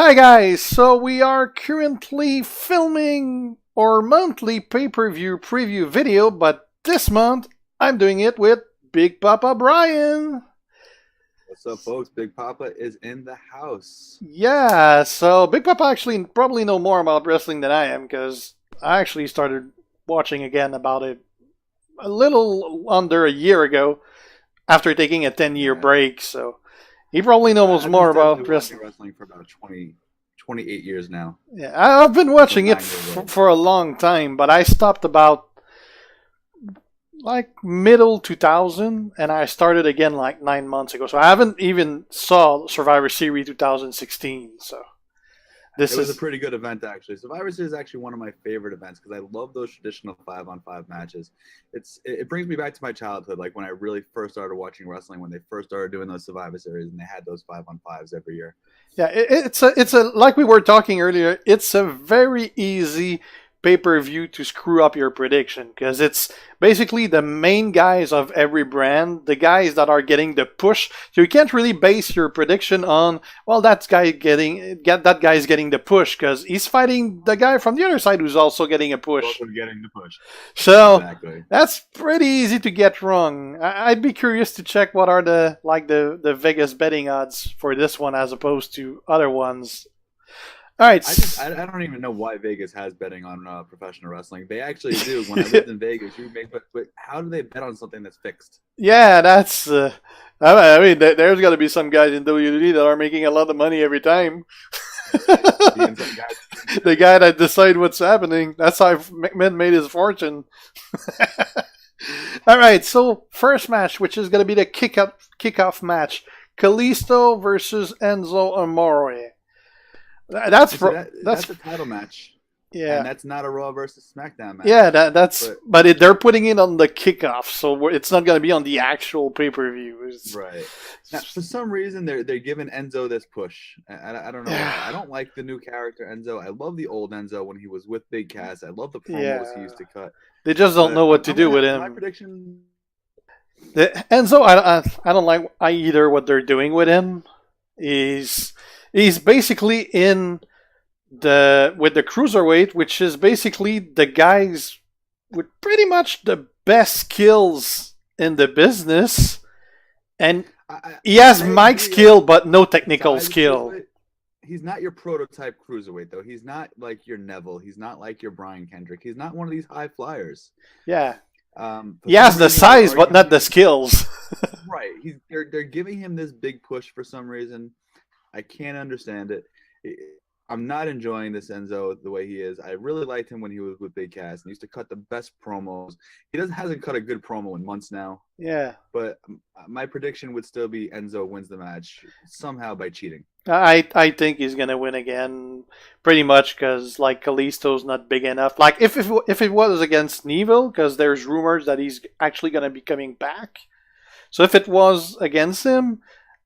Hi guys, so we are currently filming our monthly pay-per-view preview video, but this month I'm doing it with Big Papa Brian. What's up, folks? Big Papa is in the house. Yeah, so Big Papa actually probably know more about wrestling than I am because I actually started watching again about it a little under a year ago after taking a 10-year break, so he probably knows I've been more steadily about watching wrestling. wrestling for about 28 years now. Yeah, I've been watching From it 9 years old. for a long time, but I stopped about like middle 2000 and I started again like 9 months ago. So I haven't even saw Survivor Series 2016. So this It was a is pretty good event, actually. Survivor Series is actually one of my favorite events because I love those traditional 5-on-5 matches. It brings me back to my childhood, like when I really first started watching wrestling, when they first started doing those Survivor Series and they had those 5-on-5s every year. yeah, it's a like we were talking earlier, it's a very easy pay-per-view to screw up your prediction because it's basically the main guys of every brand, the guys that are getting the push. So you can't really base your prediction on, well, that guy's getting the push because he's fighting the guy from the other side who's also getting a push. Also getting the push. So Exactly. that's pretty easy to get wrong. I'd be curious to check what are the Vegas betting odds for this one as opposed to other ones. All right. I don't even know why Vegas has betting on professional wrestling. They actually do. When I lived in Vegas, you make but how do they bet on something that's fixed? Yeah, that's. I mean, there's got to be some guys in WWE that are making a lot of money every time. The guy that decide what's happening. That's how McMahon made his fortune. All right, so first match, which is going to be the kickoff match, Kalisto versus Enzo Amore. That's a title match. Yeah, and that's not a Raw versus SmackDown match. Yeah, but they're putting it on the kickoff, so it's not going to be on the actual pay-per-view. Right. Now, for some reason, they're giving Enzo this push. I don't know why. I don't like the new character Enzo. I love the old Enzo when he was with Big Cass. I love the promos he used to cut. They just don't know what to do with him. My prediction. Enzo, I don't like either what they're doing with him. He's basically in with the cruiserweight, which is basically the guys with pretty much the best skills in the business, and he has mic skill but no technical skill. He's not your prototype cruiserweight, though. He's not like your Neville. He's not like your Brian Kendrick. He's not one of these high flyers. Yeah. He has the size, but not the skills. Right. They're giving him this big push for some reason. I can't understand it. I'm not enjoying this Enzo the way he is. I really liked him when he was with Big Cass and he used to cut the best promos. He hasn't cut a good promo in months now. Yeah. But my prediction would still be Enzo wins the match somehow by cheating. I think he's gonna win again, pretty much because like Kalisto's not big enough. Like if it was against Neville, because there's rumors that he's actually gonna be coming back. So if it was against him,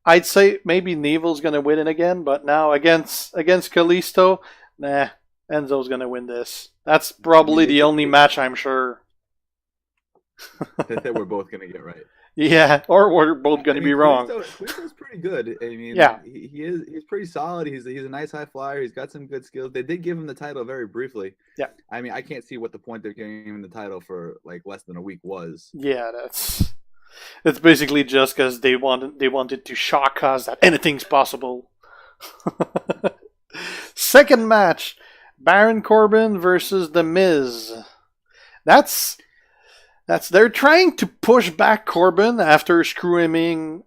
I'd say maybe Neville's gonna win it again. But now against Kalisto, nah, Enzo's gonna win this. That's probably the only match I'm sure. That we're both gonna get right. Yeah, or we're both going to be wrong. Kalisto's pretty good. I mean, yeah, he's pretty solid. He's a nice high flyer. He's got some good skills. They did give him the title very briefly. Yeah. I mean, I can't see what the point they're giving him the title for like less than a week was. Yeah, it's basically just because they wanted to shock us that anything's possible. Second match, Baron Corbin versus The Miz. They're trying to push back Corbin after screwing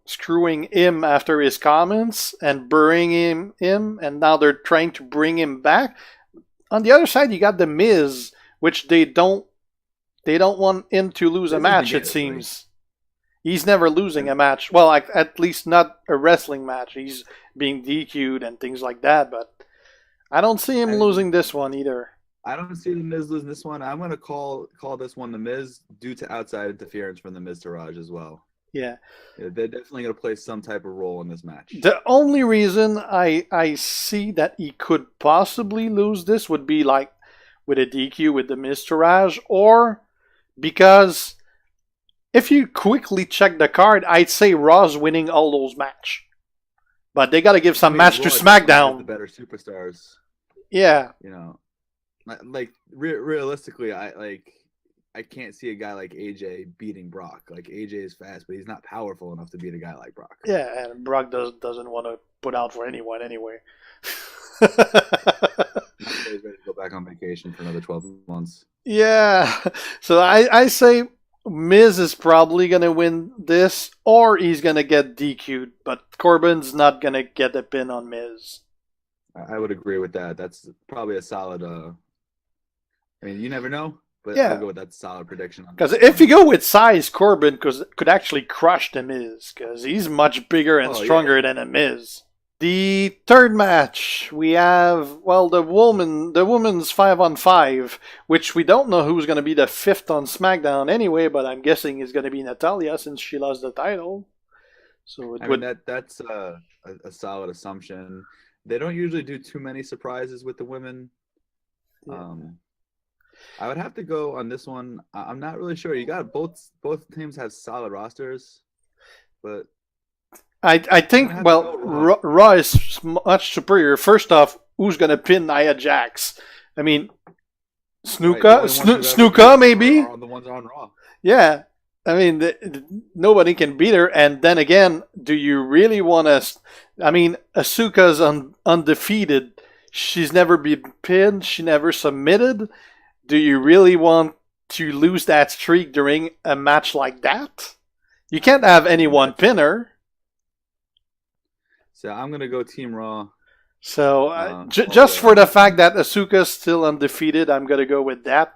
him after his comments and burying him, and now they're trying to bring him back. On the other side, you got The Miz, which they don't want him to lose a match. It seems he's never losing a match. Well, at least not a wrestling match. He's being DQ'd and things like that, but I don't see him losing this one either. I don't see The Miz losing this one. I'm going to call this one The Miz due to outside interference from The Miztourage as well. Yeah. They're definitely going to play some type of role in this match. The only reason I see that he could possibly lose this would be like with a DQ with The Miztourage, or because if you quickly check the card, I'd say Raw's winning all those matches. but they got to give some match to Raw definitely has the SmackDown. better superstars. Yeah, You know, realistically, I can't see a guy like AJ beating Brock. Like AJ is fast, but he's not powerful enough to beat a guy like Brock. yeah, and Brock doesn't want to put out for anyone anyway. Now he's ready to go back on vacation for another 12 months. Yeah, so I say Miz is probably gonna win this, or he's gonna get DQ'd. But Corbin's not gonna get a pin on Miz. I would agree with that. That's probably a solid. I mean, you never know, but Yeah. I'll go with that solid prediction. Because if you go with size, Corbin could actually crush the Miz, because he's much bigger and stronger than a Miz. The third match, we have, well, the women's 5-on-5, which we don't know who's going to be the fifth on SmackDown anyway, but I'm guessing it's going to be Natalya since she lost the title. So that's a solid assumption. They don't usually do too many surprises with the women. Yeah. I would have to go on this one. I'm not really sure. You got both teams have solid rosters, but I think, well, Raw is much superior. First off, who's going to pin Nia Jax? I mean, Snuka maybe? Are the ones on Raw. Yeah. I mean, nobody can beat her. And then again, do you really want to... I mean, Asuka's undefeated. She's never been pinned. She never submitted. Do you really want to lose that streak during a match like that? You can't have anyone pin her. So I'm going to go Team Raw. So just for the fact that Asuka's still undefeated, I'm going to go with that.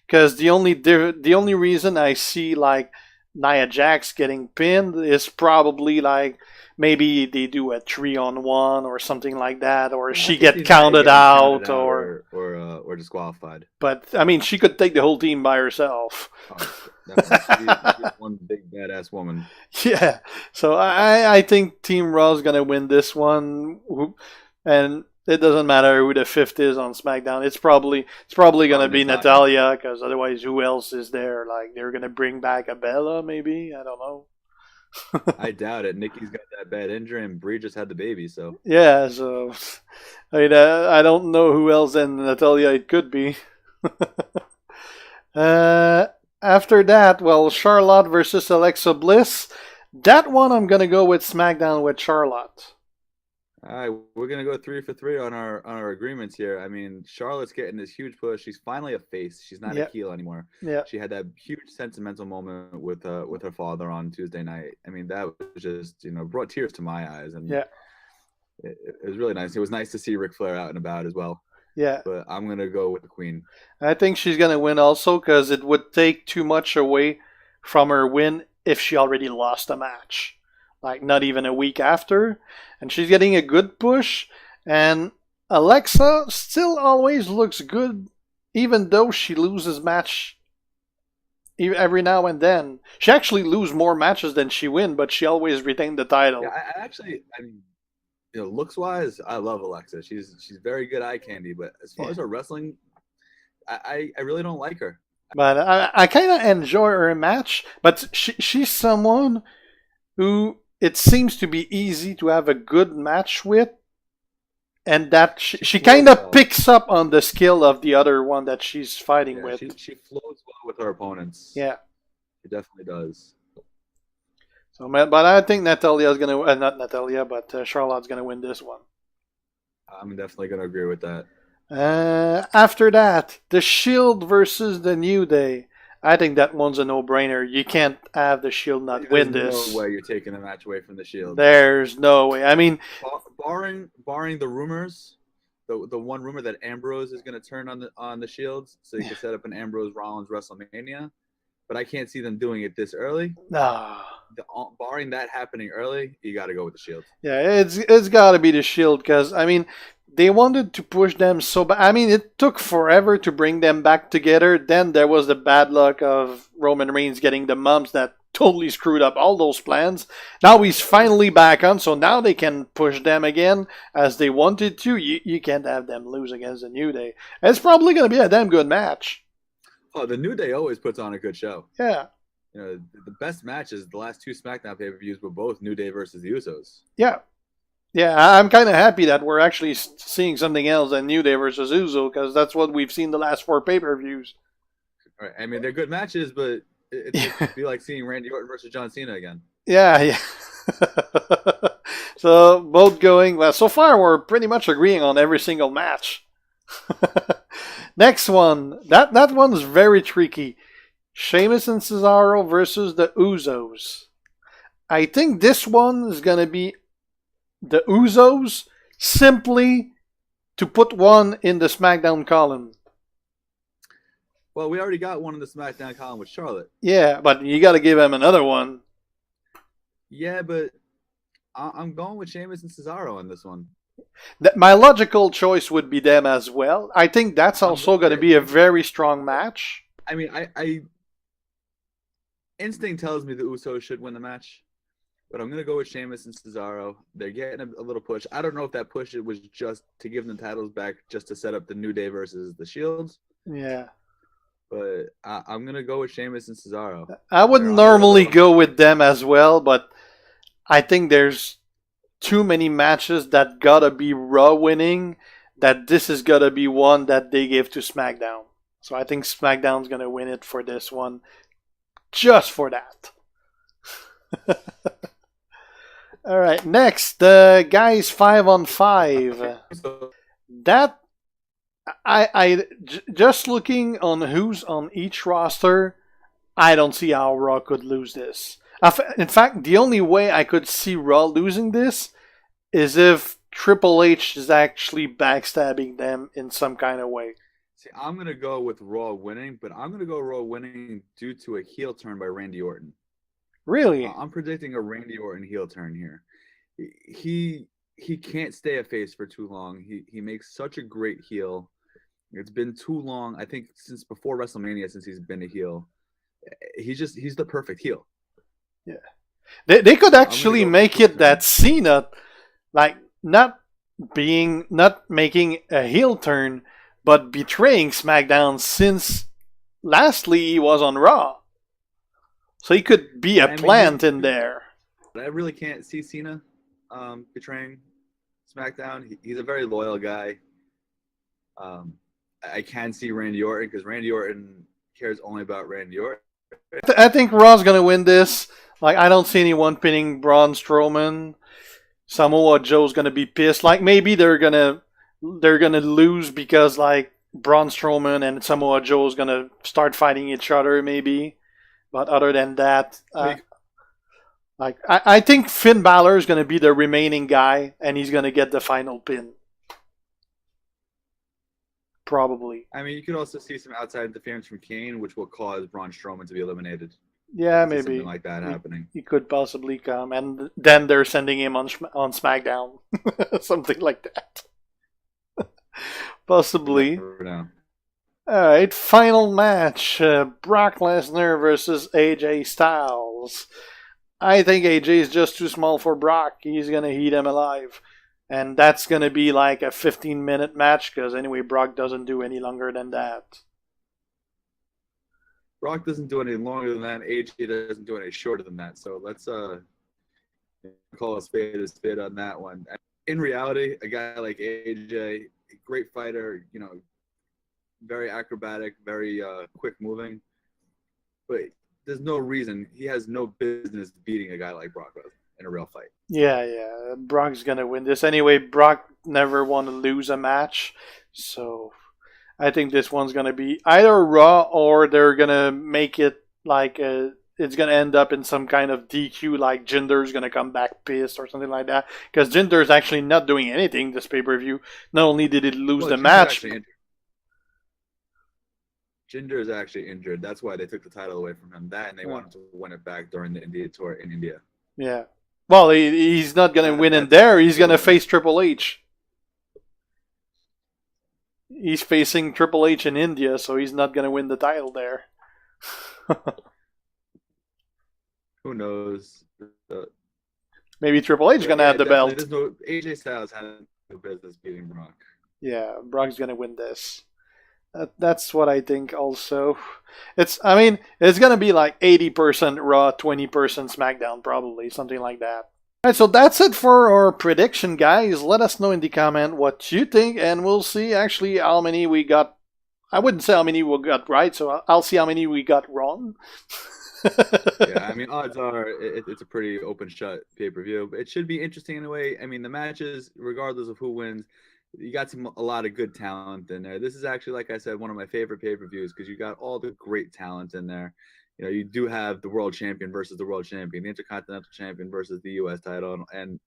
Because the only reason I see like Nia Jax getting pinned is probably like maybe they do a 3-on-1 or something like that, or she get counted out or disqualified. But I mean, she could take the whole team by herself. She's one big badass woman. Yeah, so I think Team Raw is gonna win this one, and it doesn't matter who the fifth is on SmackDown. It's probably gonna be Natalya, because otherwise, who else is there? Like they're gonna bring back a Bella, maybe, I don't know. I doubt it. Nikki's got that bad injury, and Brie just had the baby, so yeah. So I mean, I don't know who else than Natalya it could be. After that, well, Charlotte versus Alexa Bliss. That one I'm gonna go with SmackDown with Charlotte. All right, we're gonna go 3 for 3 on our agreements here. I mean, Charlotte's getting this huge push. She's finally a face. She's not a heel anymore. Yeah. She had that huge sentimental moment with her father on Tuesday night. I mean, that was just brought tears to my eyes, and it was really nice. It was nice to see Ric Flair out and about as well. Yeah. But I'm gonna go with the Queen. I think she's gonna win also, because it would take too much away from her win if she already lost a match. Like not even a week after, and she's getting a good push, and Alexa still always looks good even though she loses match every now and then. She actually loses more matches than she wins, but she always retained the title. Yeah, I mean, looks wise, I love Alexa. She's very good eye candy, but as far as her wrestling, I really don't like her. But I kind of enjoy her match, but she's someone who it seems to be easy to have a good match with, and that she kind of picks up on the skill of the other one that she's fighting with. She flows well with her opponents. Yeah, she definitely does. So, but I think Natalya's gonna not Natalya, but Charlotte's gonna win this one. I'm definitely gonna agree with that. After that, the Shield versus the New Day. I think that one's a no-brainer. You can't have the Shield not win this. There's no way you're taking the match away from the Shield. There's no way. I mean, barring the rumors, the one rumor that Ambrose is going to turn on the Shields, so you can set up an Ambrose Rollins WrestleMania, but I can't see them doing it this early. No. Barring that happening early, you got to go with the Shield. Yeah, it's got to be the Shield, because I mean, they wanted to push them so bad. I mean, it took forever to bring them back together. Then there was the bad luck of Roman Reigns getting the mumps that totally screwed up all those plans. Now he's finally back on, so now they can push them again as they wanted to. You can't have them lose against the New Day. It's probably going to be a damn good match. Oh, the New Day always puts on a good show. Yeah. The best matches, the last two SmackDown pay-per-views were both New Day versus the Usos. Yeah. Yeah, I'm kind of happy that we're actually seeing something else than New Day versus Uso, because that's what we've seen the last 4 pay-per-views. Right. I mean, they're good matches, but Yeah, it'd be like seeing Randy Orton versus John Cena again. yeah. So both going well. So far, we're pretty much agreeing on every single match. Next one, that one's very tricky. Sheamus and Cesaro versus the Usos. I think this one is gonna be the Usos simply to put one in the SmackDown column. Well, we already got one in the SmackDown column with Charlotte. Yeah, but you got to give him another one. Yeah, but I'm going with Sheamus and Cesaro on this one. My logical choice would be them as well. I think that's also going to be a very strong match. I mean, I instinct tells me the Usos should win the match, but I'm going to go with Sheamus and Cesaro. They're getting a little push. I don't know if that push was just to give them the titles back, just to set up the New Day versus the Shields. Yeah. But I'm going to go with Sheamus and Cesaro. I wouldn't normally go with them as well, but I think there's too many matches that gotta be Raw winning, that this is gotta be one that they give to SmackDown. So I think SmackDown's gonna win it for this one, just for that. All right, next, the guys 5-on-5. That just looking on who's on each roster, I don't see how Raw could lose this. In fact, the only way I could see Raw losing this is if Triple H is actually backstabbing them in some kind of way. See, I'm going to go with Raw winning, but I'm going to go Raw winning due to a heel turn by Randy Orton. Really? I'm predicting a Randy Orton heel turn here. He can't stay a face for too long. He makes such a great heel. It's been too long, I think, since before WrestleMania, since he's been a heel. He's the perfect heel. Yeah. They could actually make it that Cena, like, not making a heel turn, but betraying SmackDown since lastly he was on Raw. So he could be a plant in there. I really can't see Cena betraying SmackDown. He's a very loyal guy. I can see Randy Orton, because Randy Orton cares only about Randy Orton. I think Raw's gonna win this. Like, I don't see anyone pinning Braun Strowman. Samoa Joe's gonna be pissed. Like, maybe they're gonna lose because, like, Braun Strowman and Samoa Joe's gonna start fighting each other, maybe. But other than that, I think Finn Balor is gonna be the remaining guy, and he's gonna get the final pin. Probably. I mean, you could also see some outside interference from Kane, which will cause Braun Strowman to be eliminated. Yeah, maybe something like that happening. He could possibly come, and then they're sending him on SmackDown, something like that. Possibly. No. All right, final match: Brock Lesnar versus AJ Styles. I think AJ is just too small for Brock. He's gonna eat him alive, and that's gonna be like a 15-minute match, because anyway, Brock doesn't do any longer than that. Brock doesn't do any longer than that. AJ doesn't do any shorter than that. So let's call a spade on that one. In reality, a guy like AJ, great fighter, very acrobatic, very quick moving, but there's no reason, he has no business beating a guy like Brock in a real fight. Yeah. Brock's gonna win this anyway. Brock never want to lose a match, so I think this one's going to be either Raw, or they're going to make it like it's going to end up in some kind of DQ, like Jinder's going to come back pissed or something like that. Because Jinder's actually not doing anything this pay-per-view. Not only did he lose the match. Jinder is actually injured. That's why they took the title away from him. And they wanted to win it back during the India tour in India. Yeah. Well, he's not going to win in there. He's going to face Triple H. He's facing Triple H in India, so he's not going to win the title there. Who knows? Maybe Triple H is going to have the belt. AJ Styles had no business beating Brock. Yeah, Brock's going to win this. That's what I think also. It's going to be like 80% Raw, 20% SmackDown, probably. Something like that. Alright, so that's it for our prediction, guys. Let us know in the comment what you think, and we'll see actually how many we got. I wouldn't say how many we got right, so I'll see how many we got wrong. Yeah, I mean, odds are it's a pretty open shut pay per view. It should be interesting in a way. I mean, the matches, regardless of who wins, you got a lot of good talent in there. This is actually, like I said, one of my favorite pay per views because you got all the great talent in there. You know, you do have the world champion versus the world champion, the intercontinental champion versus the U.S. title, and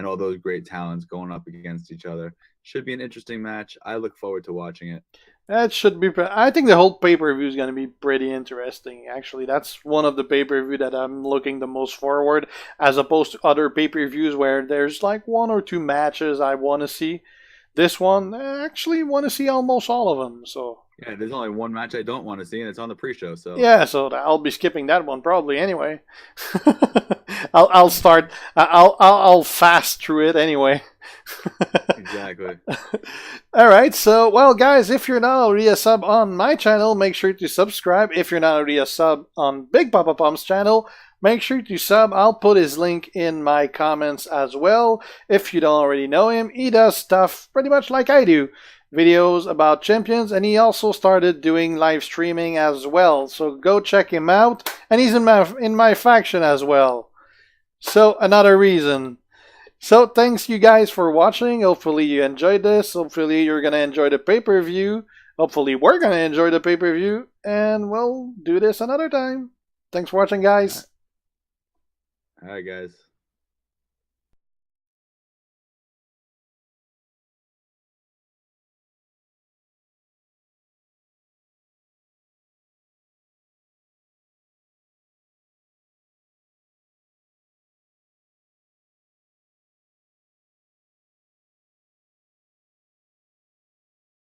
all those great talents going up against each other. Should be an interesting match. I look forward to watching it. That should be. I think the whole pay per view is going to be pretty interesting. Actually, that's one of the pay per view that I'm looking the most forward, as opposed to other pay per views where there's like one or two matches I want to see. This one, I actually want to see almost all of them. So yeah, there's only one match I don't want to see, and it's on the pre-show. So yeah, so I'll be skipping that one probably anyway. I'll start. I'll fast through it anyway. Exactly. All right, so well, guys, if you're not already a sub on my channel, make sure to subscribe. If you're not already a sub on Big Papa Pump's channel, make sure to sub. I'll put his link in my comments as well. If you don't already know him, he does stuff pretty much like I do. Videos about champions, and he also started doing live streaming as well. So go check him out, and he's in my faction as well. So another reason. So thanks you guys for watching. Hopefully you enjoyed this. Hopefully you're gonna enjoy the pay-per-view. Hopefully we're gonna enjoy the pay-per-view, and we'll do this another time. Thanks for watching, guys. All right, guys.